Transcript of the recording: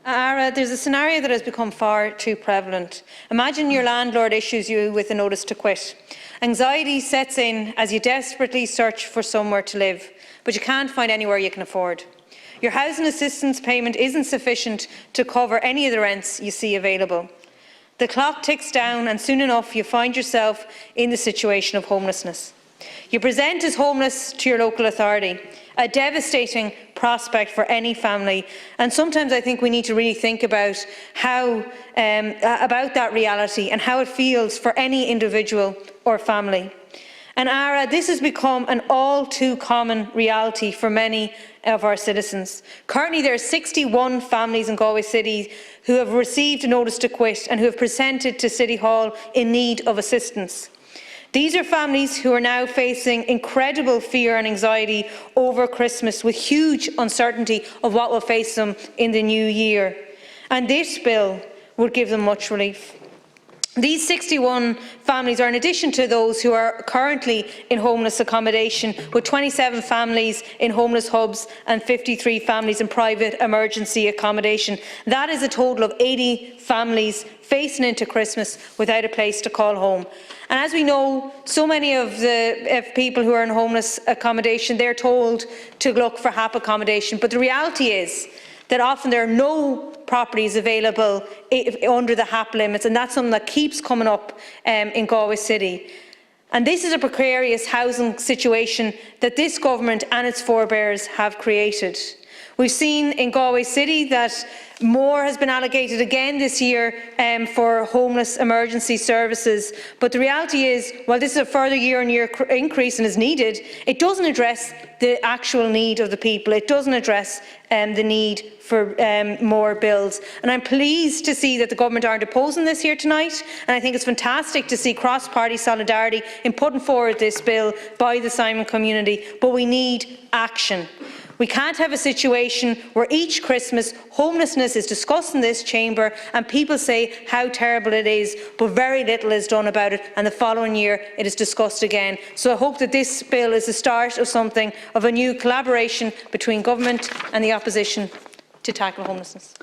Ara, there's a scenario that has become far too prevalent. Imagine your landlord issues you with a notice to quit. Anxiety sets in as you desperately search for somewhere to live, but you can't find anywhere you can afford. Your housing assistance payment isn't sufficient to cover any of the rents you see available. The clock ticks down and soon enough you find yourself in the situation of homelessness. You present as homeless to your local authority, a devastating prospect for any family, and sometimes I think we need to really think about about that reality and how it feels for any individual or family. And Ara, this has become an all too common reality for many of our citizens. Currently there are 61 families in Galway City who have received a notice to quit and who have presented to City Hall in need of assistance. These are families who are now facing incredible fear and anxiety over Christmas, with huge uncertainty of what will face them in the new year. And this bill would give them much relief. These 61 families are in addition to those who are currently in homeless accommodation, with 27 families in homeless hubs and 53 families in private emergency accommodation. That is a total of 80 families facing into Christmas without a place to call home. And as we know, so many of the people who are in homeless accommodation, they're told to look for HAP accommodation, but the reality is that often there are no properties available under the HAP limits, and that's something that keeps coming up in Galway City. And this is a precarious housing situation that this government and its forebears have created. We've seen in Galway City that more has been allocated again this year for homeless emergency services, but the reality is, while this is a further year-on-year increase and is needed, it doesn't address the actual need of the people. It doesn't address the need for more bills. And I'm pleased to see that the government aren't opposing this here tonight, and I think it's fantastic to see cross-party solidarity in putting forward this bill by the Simon community, but we need action. We can't have a situation where each Christmas homelessness is discussed in this chamber and people say how terrible it is, but very little is done about it, and the following year it is discussed again. So I hope that this bill is the start of something, of a new collaboration between government and the opposition to tackle homelessness.